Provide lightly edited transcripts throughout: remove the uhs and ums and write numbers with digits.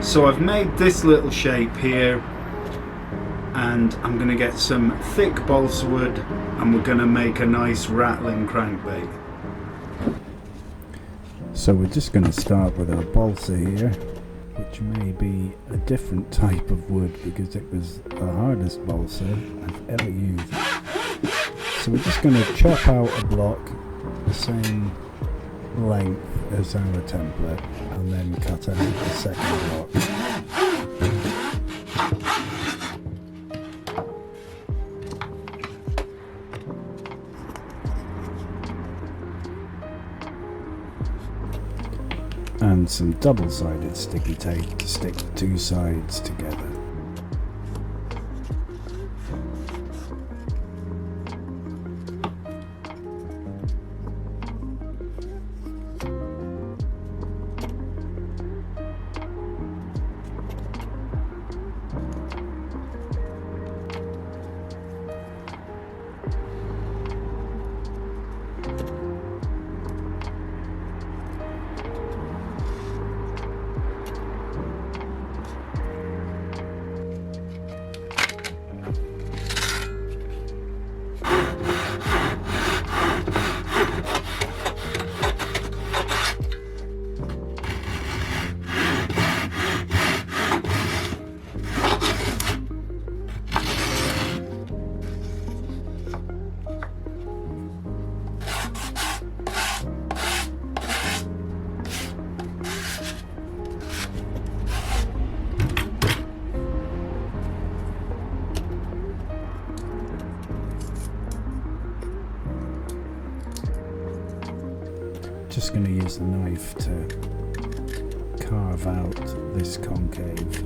So I've made this little shape here, and I'm going to get some thick balsa wood and we're going to make a nice rattling crankbait. So we're just going to start with our balsa here, which may be a different type of wood because it was the hardest balsa I've ever used. So we're just going to chop out a block the same length as our template and then cut out the second block. And some double-sided sticky tape to stick the two sides together. Just going to use the knife to carve out this concave.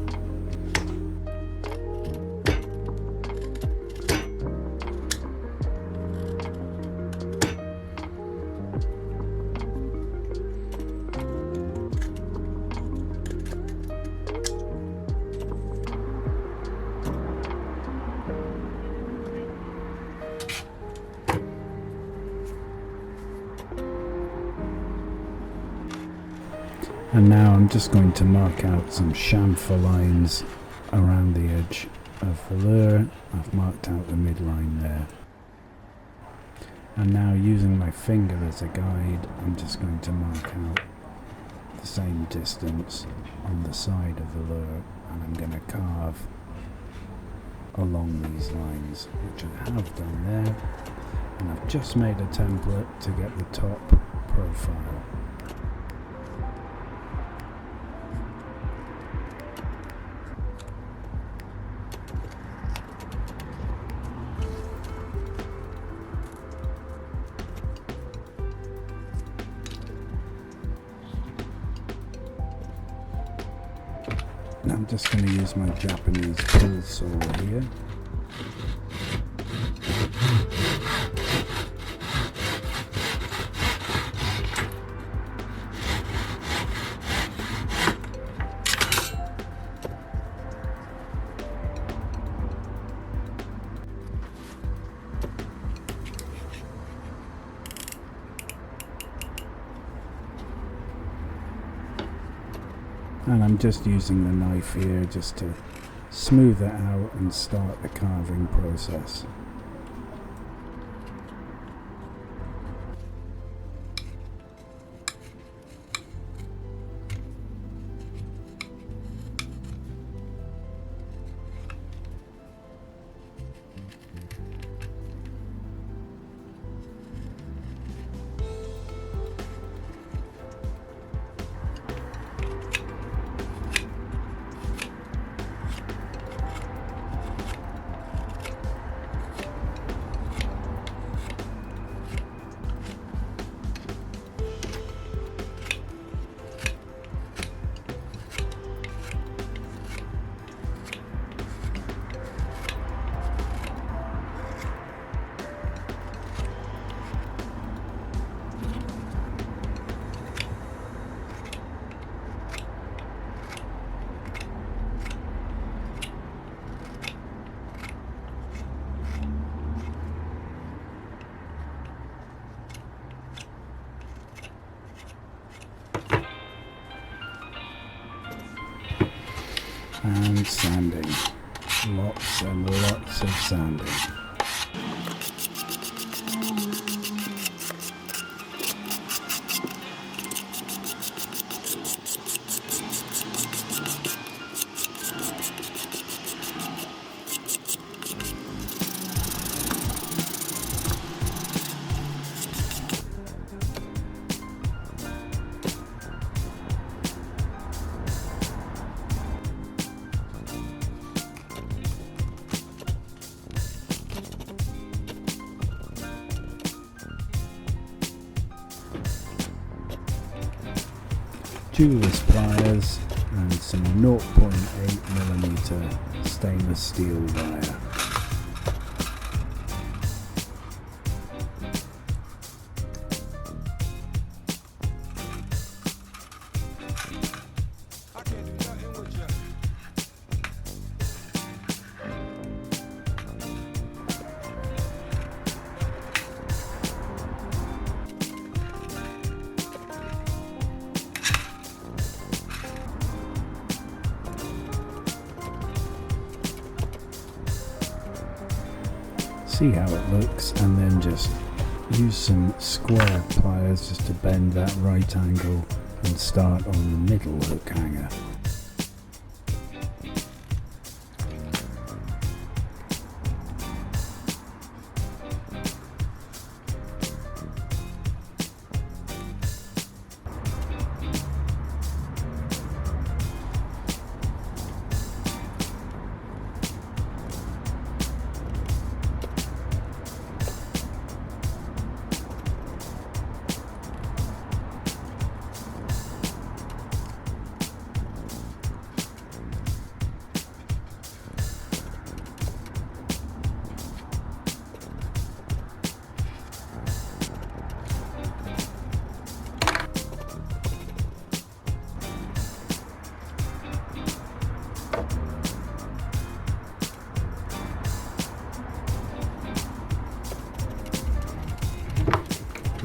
And now I'm just going to mark out some chamfer lines around the edge of the lure. I've marked out the midline there. And now, using my finger as a guide, I'm just going to mark out the same distance on the side of the lure, and I'm going to carve along these lines, which I have done there. And I've just made a template to get the top profile. I'm just going to use my Japanese pull saw here. And I'm just using the knife here just to smooth it out and start the carving process. and sanding. Lots and lots of sanding. Jeweler's pliers and some 0.8mm stainless steel wire. See how it looks, and then just use some square pliers just to bend that right angle and start on the middle hook hanger.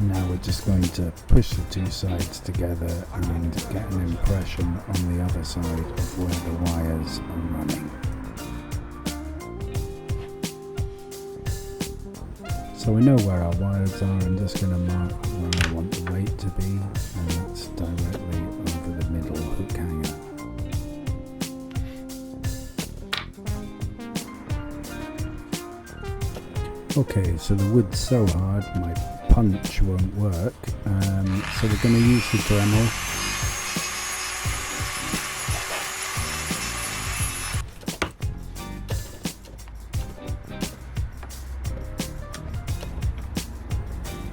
Now we're just going to push the two sides together and get an impression on the other side of where the wires are running. So we know where our wires are. I'm just going to mark where I want the weight to be, and that's directly over the middle hook hanger. Okay, so the wood's so hard my punch won't work, so we're going to use the Dremel.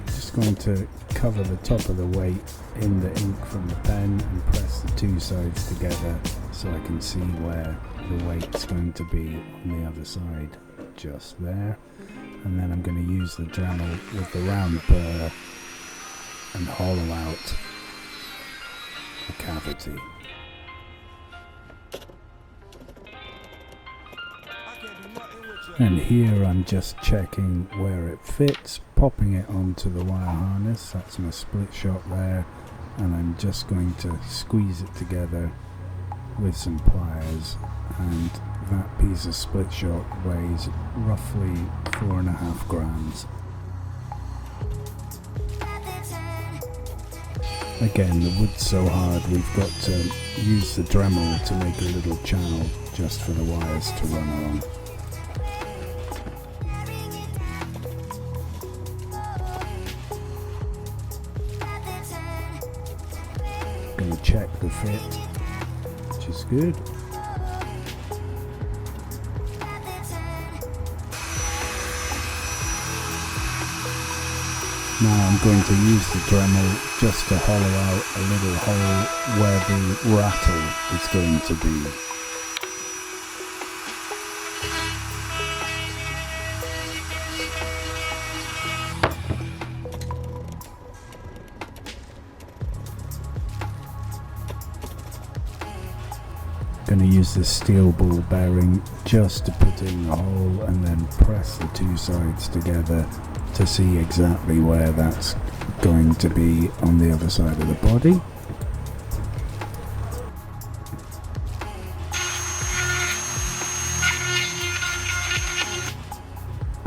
Just going to cover the top of the weight in the ink from the pen and press the two sides together so I can see where the weight's going to be on the other side, just there. And then I'm going to use the Dremel with the round burr and hollow out a cavity. And here I'm just checking where it fits, popping it onto the wire harness. That's my split shot there, and I'm just going to squeeze it together with some pliers, and that piece of split shot weighs roughly 4.5 grams. Again, the wood's so hard we've got to use the Dremel to make a little channel just for the wires to run along. Going to check the fit, which is good. Now I'm going to use the Dremel just to hollow out a little hole where the rattle is going to be. Going to use the steel ball bearing just to put in the hole and then press the two sides together to see exactly where that's going to be on the other side of the body.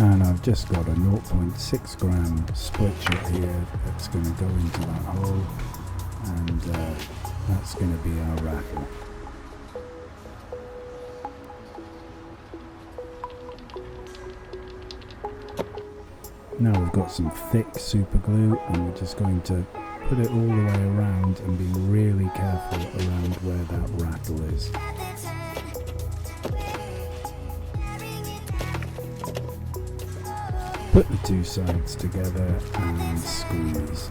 And I've just got a 0.6 gram split shot here that's going to go into that hole, and that's going to be our rattle. Now we've got some thick super glue, and we're just going to put it all the way around and be really careful around where that rattle is. Put the two sides together and squeeze.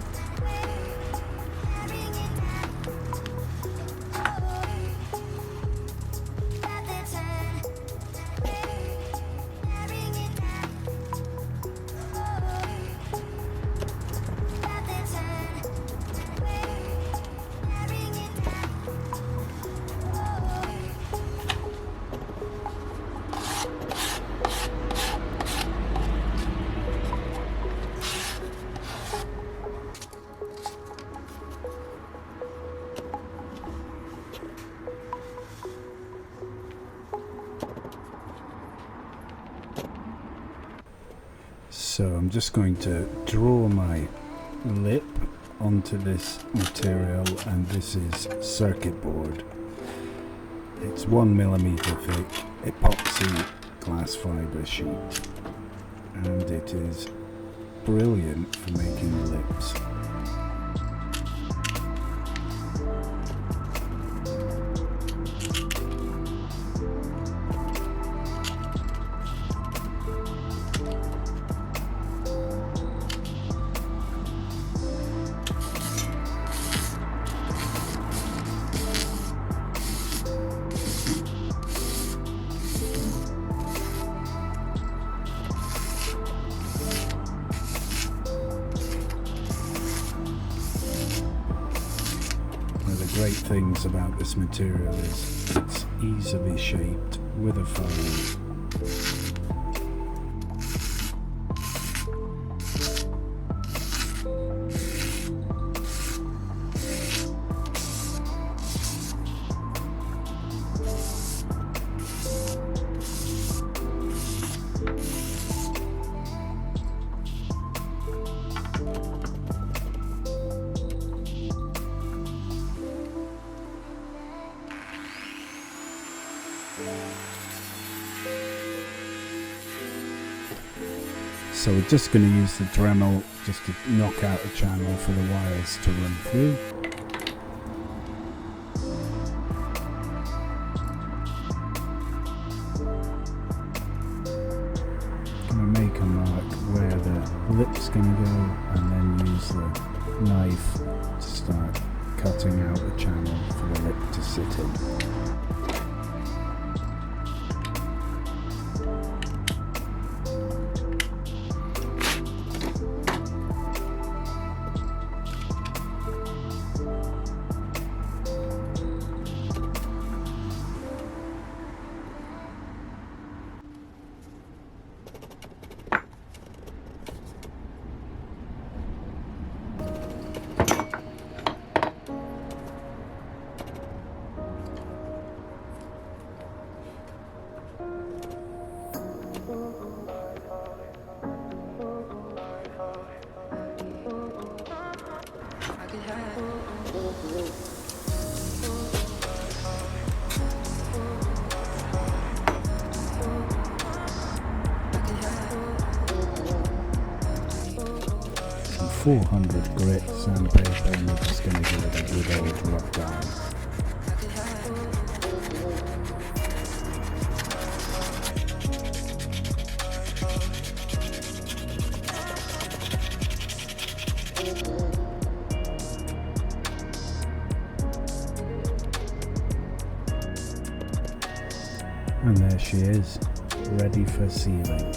So I'm just going to draw my lip onto this material, and this is circuit board. It's 1mm thick, epoxy glass fibre sheet, and it is brilliant for making lips. Great things about this material is it's easily shaped with a file. So we're just going to use the Dremel just to knock out a channel for the wires to run through. I'm going to make a mark where the lip's going to go, and then use the knife to start cutting out a channel for the lip to sit in. Some 400 grit sandpaper, and we're just going to give it a good old rub down. And there she is, ready for sealing.